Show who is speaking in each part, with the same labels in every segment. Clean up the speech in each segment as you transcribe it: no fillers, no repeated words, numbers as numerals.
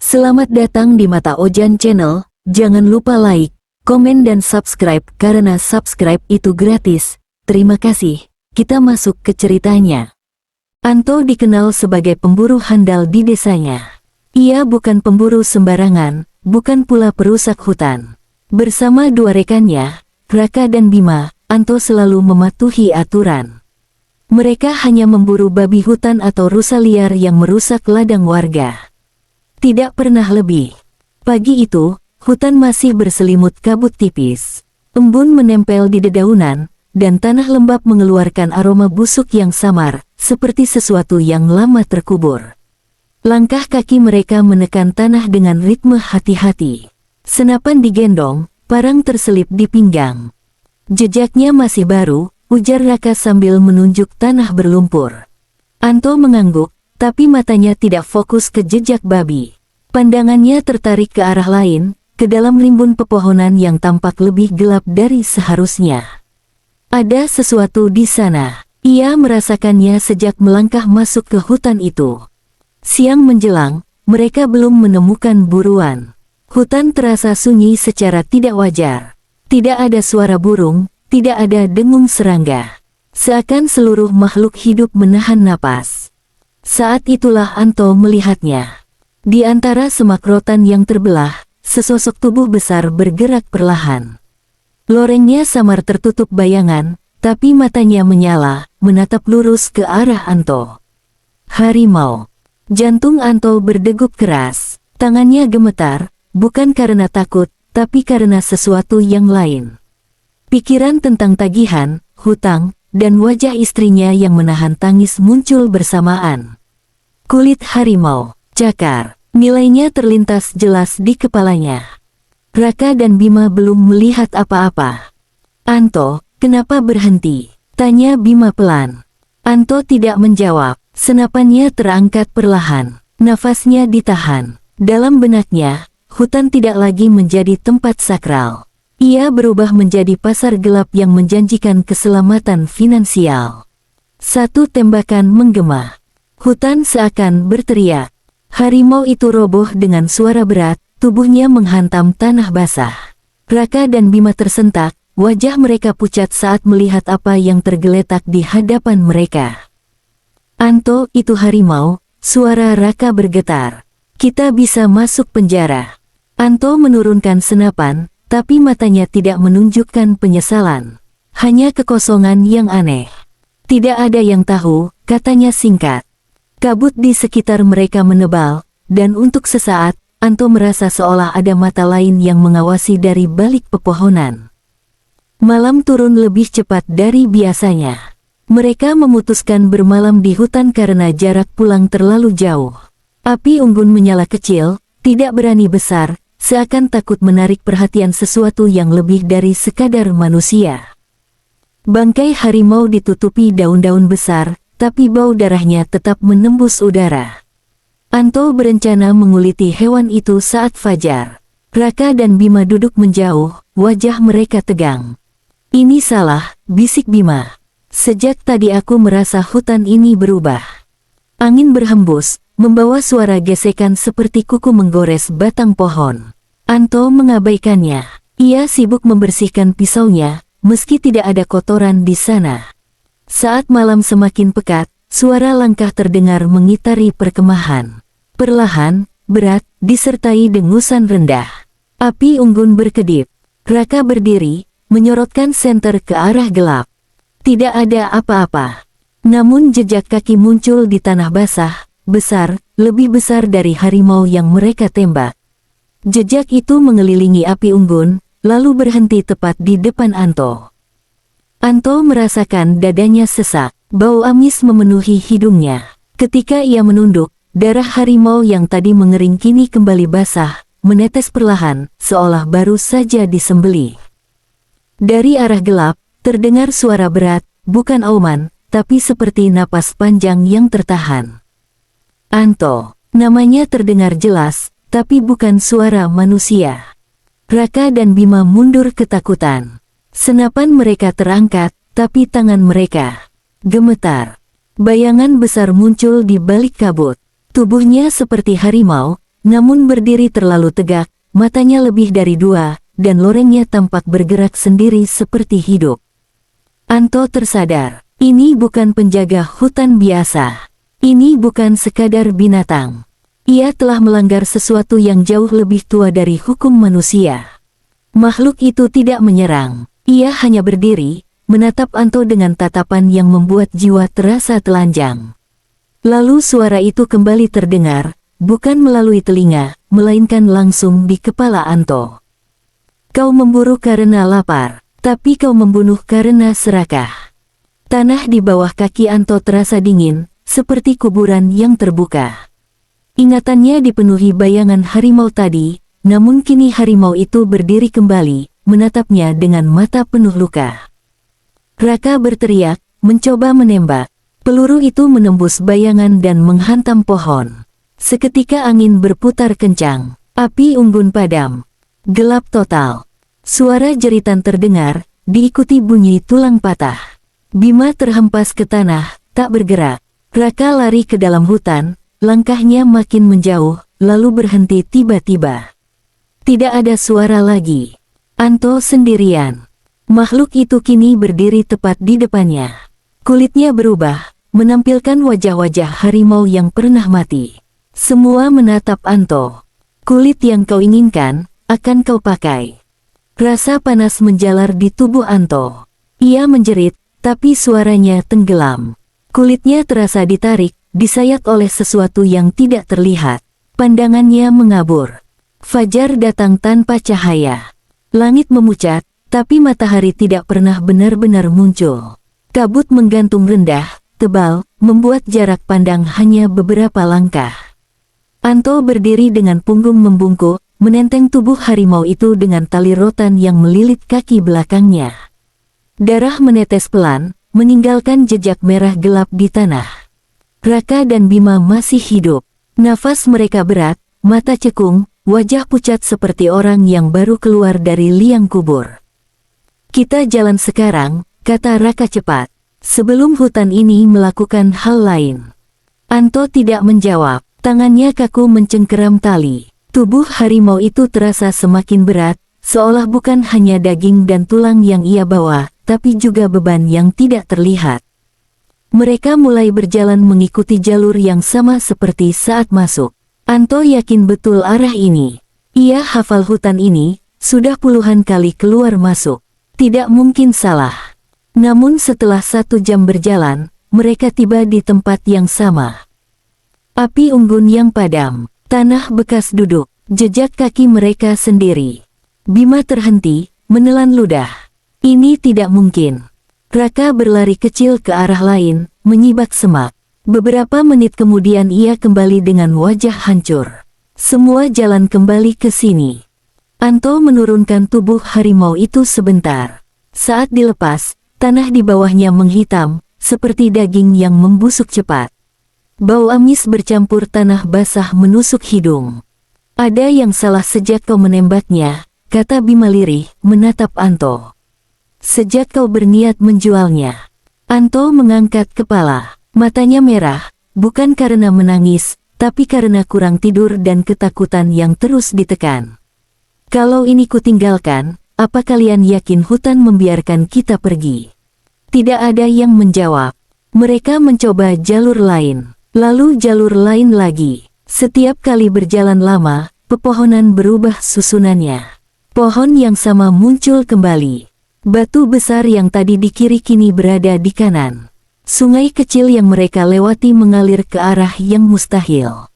Speaker 1: Selamat datang di Mata Ojan Channel. Jangan lupa like, komen dan subscribe karena subscribe itu gratis. Terima kasih. Kita masuk ke ceritanya. Anto dikenal sebagai pemburu handal di desanya. Ia bukan pemburu sembarangan, bukan pula perusak hutan. Bersama dua rekannya, Raka dan Bima, Anto selalu mematuhi aturan. Mereka hanya memburu babi hutan atau rusa liar yang merusak ladang warga. Tidak pernah lebih. Pagi itu, hutan masih berselimut kabut tipis. Embun menempel di dedaunan, dan tanah lembab mengeluarkan aroma busuk yang samar, seperti sesuatu yang lama terkubur. Langkah kaki mereka menekan tanah dengan ritme hati-hati. Senapan digendong, parang terselip di pinggang. Jejaknya masih baru, ujar Raka sambil menunjuk tanah berlumpur. Anto mengangguk, tapi matanya tidak fokus ke jejak babi. Pandangannya tertarik ke arah lain, ke dalam rimbun pepohonan yang tampak lebih gelap dari seharusnya. Ada sesuatu di sana. Ia merasakannya sejak melangkah masuk ke hutan itu. Siang menjelang, mereka belum menemukan buruan. Hutan terasa sunyi secara tidak wajar. Tidak ada suara burung, tidak ada dengung serangga. Seakan seluruh makhluk hidup menahan napas. Saat itulah Anto melihatnya. Di antara semak rotan yang terbelah, sesosok tubuh besar bergerak perlahan. Lorengnya samar tertutup bayangan, tapi matanya menyala, menatap lurus ke arah Anto. Harimau. Jantung Anto berdegup keras. Tangannya gemetar, bukan karena takut, tapi karena sesuatu yang lain. Pikiran tentang tagihan, hutang, dan wajah istrinya yang menahan tangis muncul bersamaan. Kulit harimau, cakar, nilainya terlintas jelas di kepalanya. Raka dan Bima belum melihat apa-apa. Anto, kenapa berhenti? Tanya Bima pelan. Anto tidak menjawab, senapannya terangkat perlahan, nafasnya ditahan. Dalam benaknya, hutan tidak lagi menjadi tempat sakral. Ia berubah menjadi pasar gelap yang menjanjikan keselamatan finansial. Satu tembakan menggema. Hutan seakan berteriak. Harimau itu roboh dengan suara berat, tubuhnya menghantam tanah basah. Raka dan Bima tersentak, wajah mereka pucat saat melihat apa yang tergeletak di hadapan mereka. Anto, itu harimau, suara Raka bergetar. Kita bisa masuk penjara. Anto menurunkan senapan, tapi matanya tidak menunjukkan penyesalan. Hanya kekosongan yang aneh. Tidak ada yang tahu, katanya singkat. Kabut di sekitar mereka menebal, dan untuk sesaat, Anto merasa seolah ada mata lain yang mengawasi dari balik pepohonan. Malam turun lebih cepat dari biasanya. Mereka memutuskan bermalam di hutan karena jarak pulang terlalu jauh. Api unggun menyala kecil, tidak berani besar, seakan takut menarik perhatian sesuatu yang lebih dari sekadar manusia. Bangkai harimau ditutupi daun-daun besar, tapi bau darahnya tetap menembus udara. Anto berencana menguliti hewan itu saat fajar. Raka dan Bima duduk menjauh, wajah mereka tegang. Ini salah, bisik Bima. Sejak tadi aku merasa hutan ini berubah. Angin berhembus, membawa suara gesekan seperti kuku menggores batang pohon. Anto mengabaikannya. Ia sibuk membersihkan pisaunya, meski tidak ada kotoran di sana. Saat malam semakin pekat, suara langkah terdengar mengitari perkemahan. Perlahan, berat, disertai dengusan rendah. Api unggun berkedip. Raka berdiri, menyorotkan senter ke arah gelap. Tidak ada apa-apa. Namun jejak kaki muncul di tanah basah, besar, lebih besar dari harimau yang mereka tembak. Jejak itu mengelilingi api unggun, lalu berhenti tepat di depan Anto. Anto merasakan dadanya sesak, bau amis memenuhi hidungnya. Ketika ia menunduk, darah harimau yang tadi mengering kini kembali basah, menetes perlahan, seolah baru saja disembelih. Dari arah gelap, terdengar suara berat, bukan auman, tapi seperti napas panjang yang tertahan. Anto, namanya terdengar jelas, tapi bukan suara manusia. Raka dan Bima mundur ketakutan. Senapan mereka terangkat, tapi tangan mereka gemetar. Bayangan besar muncul di balik kabut. Tubuhnya seperti harimau, namun berdiri terlalu tegak, matanya lebih dari 2, dan lorengnya tampak bergerak sendiri seperti hidup. Anto tersadar, ini bukan penjaga hutan biasa. Ini bukan sekadar binatang. Ia telah melanggar sesuatu yang jauh lebih tua dari hukum manusia. Makhluk itu tidak menyerang. Ia hanya berdiri, menatap Anto dengan tatapan yang membuat jiwa terasa telanjang. Lalu suara itu kembali terdengar, bukan melalui telinga, melainkan langsung di kepala Anto. Kau memburu karena lapar, tapi kau membunuh karena serakah. Tanah di bawah kaki Anto terasa dingin, seperti kuburan yang terbuka. Ingatannya dipenuhi bayangan harimau tadi, namun kini harimau itu berdiri kembali, menatapnya dengan mata penuh luka. Raka berteriak, mencoba menembak. Peluru itu menembus bayangan dan menghantam pohon. Seketika angin berputar kencang, api unggun padam. Gelap total. Suara jeritan terdengar, diikuti bunyi tulang patah. Bima terhempas ke tanah, tak bergerak. Raka lari ke dalam hutan, langkahnya makin menjauh, lalu berhenti tiba-tiba. Tidak ada suara lagi. Anto sendirian. Makhluk itu kini berdiri tepat di depannya. Kulitnya berubah, menampilkan wajah-wajah harimau yang pernah mati. Semua menatap Anto. Kulit yang kau inginkan, akan kau pakai. Rasa panas menjalar di tubuh Anto. Ia menjerit, tapi suaranya tenggelam. Kulitnya terasa ditarik, disayat oleh sesuatu yang tidak terlihat. Pandangannya mengabur. Fajar datang tanpa cahaya. Langit memucat, tapi matahari tidak pernah benar-benar muncul. Kabut menggantung rendah, tebal, membuat jarak pandang hanya beberapa langkah. Anto berdiri dengan punggung membungkuk, menenteng tubuh harimau itu dengan tali rotan yang melilit kaki belakangnya. Darah menetes pelan, meninggalkan jejak merah gelap di tanah. Raka dan Bima masih hidup. Nafas mereka berat, mata cekung, wajah pucat seperti orang yang baru keluar dari liang kubur. Kita jalan sekarang, kata Raka cepat. Sebelum hutan ini melakukan hal lain. Anto tidak menjawab, tangannya kaku mencengkeram tali. Tubuh harimau itu terasa semakin berat, seolah bukan hanya daging dan tulang yang ia bawa, tapi juga beban yang tidak terlihat. Mereka mulai berjalan mengikuti jalur yang sama seperti saat masuk. Anto yakin betul arah ini. Ia hafal hutan ini, sudah puluhan kali keluar masuk. Tidak mungkin salah. Namun setelah 1 jam berjalan, mereka tiba di tempat yang sama. Api unggun yang padam, tanah bekas duduk, jejak kaki mereka sendiri. Bima terhenti, menelan ludah. Ini tidak mungkin. Raka berlari kecil ke arah lain, menyibak semak. Beberapa menit kemudian ia kembali dengan wajah hancur. Semua jalan kembali ke sini. Anto menurunkan tubuh harimau itu sebentar. Saat dilepas, tanah di bawahnya menghitam, seperti daging yang membusuk cepat. Bau amis bercampur tanah basah menusuk hidung. Ada yang salah sejak kau menembaknya, kata Bima lirih, menatap Anto. Sejak kau berniat menjualnya. Anto mengangkat kepala, matanya merah, bukan karena menangis, tapi karena kurang tidur dan ketakutan yang terus ditekan. Kalau ini kutinggalkan, apa kalian yakin hutan membiarkan kita pergi? Tidak ada yang menjawab. Mereka mencoba jalur lain. Lalu jalur lain lagi. Setiap kali berjalan lama, pepohonan berubah susunannya. Pohon yang sama muncul kembali. Batu besar yang tadi di kiri kini berada di kanan. Sungai kecil yang mereka lewati mengalir ke arah yang mustahil.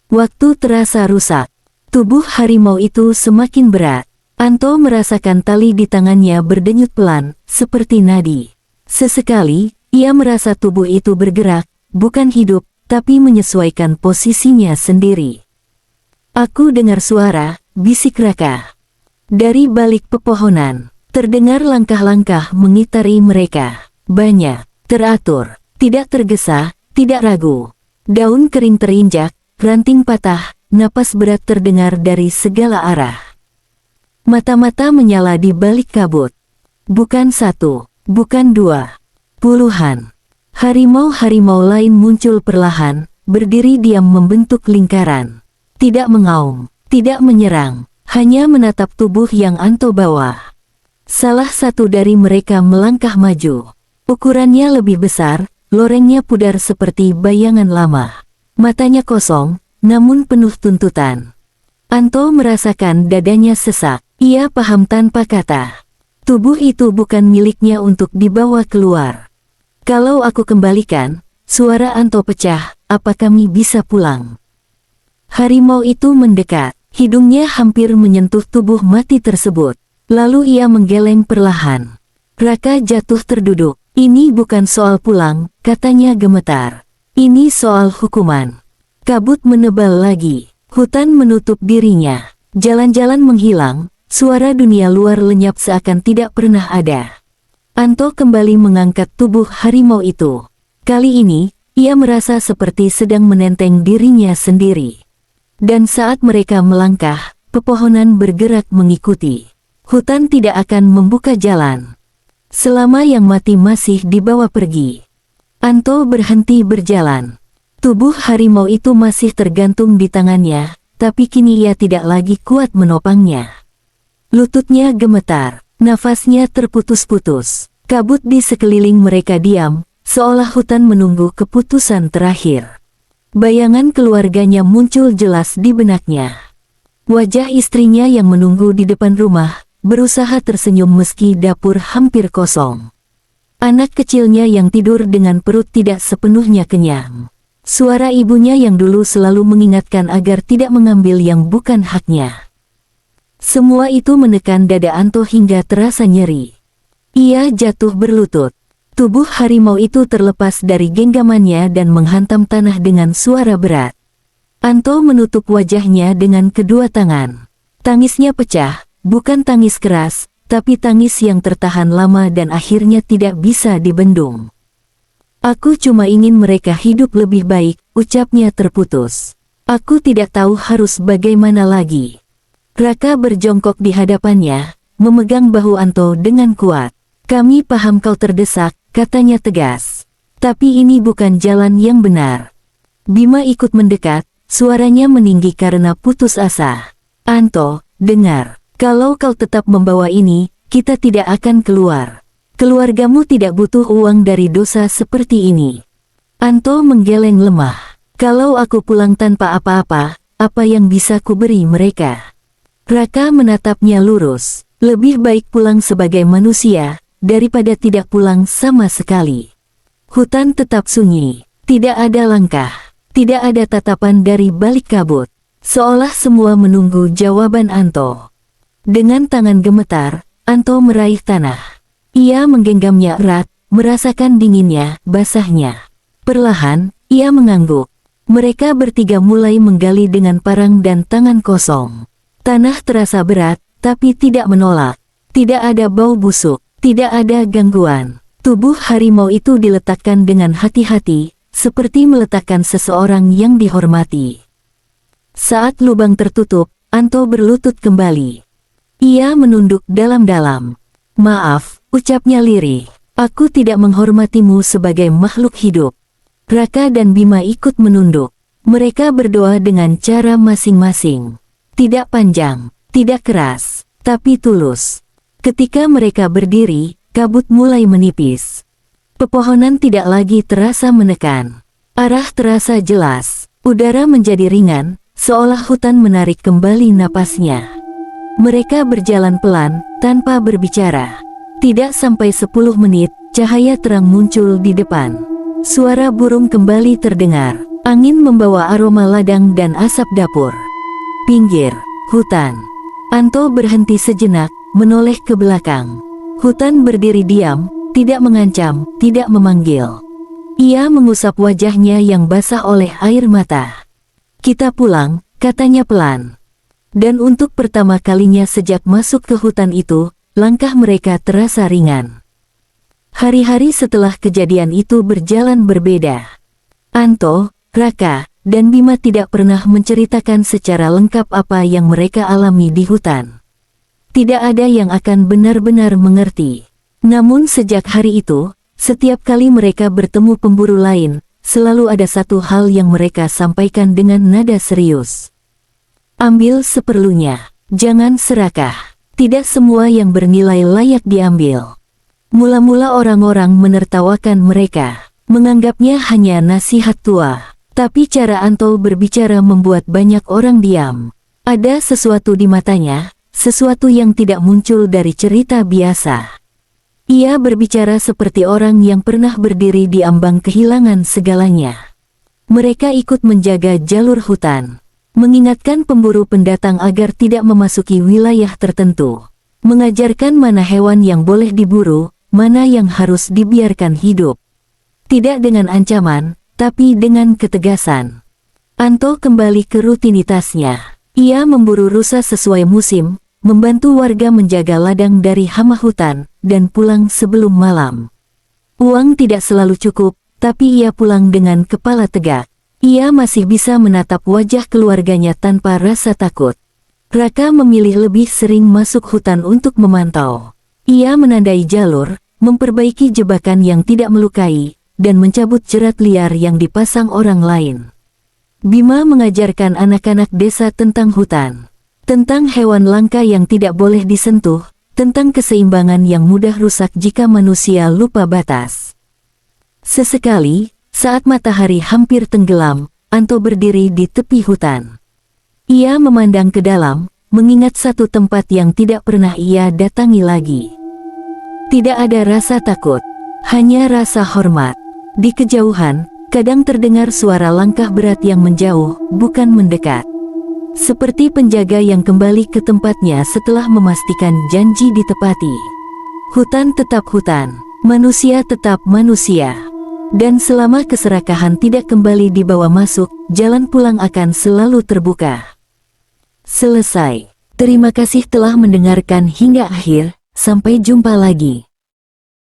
Speaker 1: Waktu terasa rusak. Tubuh harimau itu semakin berat. Anto merasakan tali di tangannya berdenyut pelan, seperti nadi. Sesekali, ia merasa tubuh itu bergerak, bukan hidup, tapi menyesuaikan posisinya sendiri. Aku dengar suara, bisik Raka. Dari balik pepohonan, terdengar langkah-langkah mengitari mereka. Banyak, teratur, tidak tergesa, tidak ragu. Daun kering terinjak, ranting patah, napas berat terdengar dari segala arah. Mata-mata menyala di balik kabut. Bukan 1, bukan 2, puluhan. Harimau-harimau lain muncul perlahan, berdiri diam membentuk lingkaran. tidak mengaum, tidak menyerang, hanya menatap tubuh yang Anto bawa. Salah satu dari mereka melangkah maju. Ukurannya lebih besar, lorengnya pudar seperti bayangan lama. Matanya kosong, namun penuh tuntutan. Anto merasakan dadanya sesak. Ia paham tanpa kata. Tubuh itu bukan miliknya untuk dibawa keluar. Kalau aku kembalikan, suara Anto pecah, apa kami bisa pulang? Harimau itu mendekat. Hidungnya hampir menyentuh tubuh mati tersebut. Lalu ia menggeleng perlahan. Raka jatuh terduduk. Ini bukan soal pulang, katanya gemetar. Ini soal hukuman. Kabut menebal lagi. Hutan menutup dirinya. Jalan-jalan menghilang, suara dunia luar lenyap seakan tidak pernah ada. Anto kembali mengangkat tubuh harimau itu. Kali ini, ia merasa seperti sedang menenteng dirinya sendiri. Dan saat mereka melangkah, pepohonan bergerak mengikuti. Hutan tidak akan membuka jalan selama yang mati masih dibawa pergi. Anto berhenti berjalan. Tubuh harimau itu masih tergantung di tangannya, tapi kini ia tidak lagi kuat menopangnya. Lututnya gemetar, nafasnya terputus-putus. Kabut di sekeliling mereka diam, seolah hutan menunggu keputusan terakhir. Bayangan keluarganya muncul jelas di benaknya. Wajah istrinya yang menunggu di depan rumah, berusaha tersenyum meski dapur hampir kosong. Anak kecilnya yang tidur dengan perut tidak sepenuhnya kenyang. Suara ibunya yang dulu selalu mengingatkan agar tidak mengambil yang bukan haknya. Semua itu menekan dada Anto hingga terasa nyeri. Ia jatuh berlutut. Tubuh harimau itu terlepas dari genggamannya dan menghantam tanah dengan suara berat. Anto menutup wajahnya dengan kedua tangan. Tangisnya pecah. Bukan tangis keras, tapi tangis yang tertahan lama dan akhirnya tidak bisa dibendung. Aku cuma ingin mereka hidup lebih baik, ucapnya terputus. Aku tidak tahu harus bagaimana lagi. Raka berjongkok di hadapannya, memegang bahu Anto dengan kuat. Kami paham kau terdesak, katanya tegas. Tapi ini bukan jalan yang benar. Bima ikut mendekat, suaranya meninggi karena putus asa. Anto, dengar. Kalau kau tetap membawa ini, kita tidak akan keluar. Keluargamu tidak butuh uang dari dosa seperti ini. Anto menggeleng lemah. Kalau aku pulang tanpa apa-apa, apa yang bisa kuberi mereka? Raka menatapnya lurus. Lebih baik pulang sebagai manusia, daripada tidak pulang sama sekali. Hutan tetap sunyi. Tidak ada langkah. Tidak ada tatapan dari balik kabut. Seolah semua menunggu jawaban Anto. Dengan tangan gemetar, Anto meraih tanah. Ia menggenggamnya erat, merasakan dinginnya, basahnya. Perlahan, ia mengangguk. Mereka bertiga mulai menggali dengan parang dan tangan kosong. Tanah terasa berat, tapi tidak menolak. Tidak ada bau busuk, tidak ada gangguan. Tubuh harimau itu diletakkan dengan hati-hati, seperti meletakkan seseorang yang dihormati. Saat lubang tertutup, Anto berlutut kembali. Ia menunduk dalam-dalam. Maaf, ucapnya lirih. Aku tidak menghormatimu sebagai makhluk hidup. Raka dan Bima ikut menunduk. Mereka berdoa dengan cara masing-masing. Tidak panjang, tidak keras, tapi tulus. Ketika mereka berdiri, kabut mulai menipis. Pepohonan tidak lagi terasa menekan. Arah terasa jelas. Udara menjadi ringan, seolah hutan menarik kembali napasnya. Mereka berjalan pelan, tanpa berbicara. Tidak sampai 10 menit, cahaya terang muncul di depan. Suara burung kembali terdengar. Angin membawa aroma ladang dan asap dapur. Pinggir, hutan. Anto berhenti sejenak, menoleh ke belakang. Hutan berdiri diam, tidak mengancam, tidak memanggil. Ia mengusap wajahnya yang basah oleh air mata. Kita pulang, katanya pelan. Dan untuk pertama kalinya sejak masuk ke hutan itu, langkah mereka terasa ringan. Hari-hari setelah kejadian itu berjalan berbeda. Anto, Raka, dan Bima tidak pernah menceritakan secara lengkap apa yang mereka alami di hutan. Tidak ada yang akan benar-benar mengerti. Namun sejak hari itu, setiap kali mereka bertemu pemburu lain, selalu ada satu hal yang mereka sampaikan dengan nada serius. Ambil seperlunya, jangan serakah. Tidak semua yang bernilai layak diambil. Mula-mula orang-orang menertawakan mereka, menganggapnya hanya nasihat tua. Tapi cara Anto berbicara membuat banyak orang diam. Ada sesuatu di matanya, sesuatu yang tidak muncul dari cerita biasa. Ia berbicara seperti orang yang pernah berdiri di ambang kehilangan segalanya. Mereka ikut menjaga jalur hutan, mengingatkan pemburu pendatang agar tidak memasuki wilayah tertentu, mengajarkan mana hewan yang boleh diburu, mana yang harus dibiarkan hidup. Tidak dengan ancaman, tapi dengan ketegasan. Anto kembali ke rutinitasnya. Ia memburu rusa sesuai musim, membantu warga menjaga ladang dari hama hutan, dan pulang sebelum malam. Uang tidak selalu cukup, tapi ia pulang dengan kepala tegak. Ia masih bisa menatap wajah keluarganya tanpa rasa takut. Raka memilih lebih sering masuk hutan untuk memantau. Ia menandai jalur, memperbaiki jebakan yang tidak melukai, dan mencabut jerat liar yang dipasang orang lain. Bima mengajarkan anak-anak desa tentang hutan, tentang hewan langka yang tidak boleh disentuh, tentang keseimbangan yang mudah rusak jika manusia lupa batas. Sesekali, saat matahari hampir tenggelam, Anto berdiri di tepi hutan. Ia memandang ke dalam, mengingat satu tempat yang tidak pernah ia datangi lagi. Tidak ada rasa takut, hanya rasa hormat. Di kejauhan, kadang terdengar suara langkah berat yang menjauh, bukan mendekat. Seperti penjaga yang kembali ke tempatnya setelah memastikan janji ditepati. Hutan tetap hutan, manusia tetap manusia. Dan selama keserakahan tidak kembali dibawa masuk, jalan pulang akan selalu terbuka. Selesai. Terima kasih telah mendengarkan hingga akhir, sampai jumpa lagi.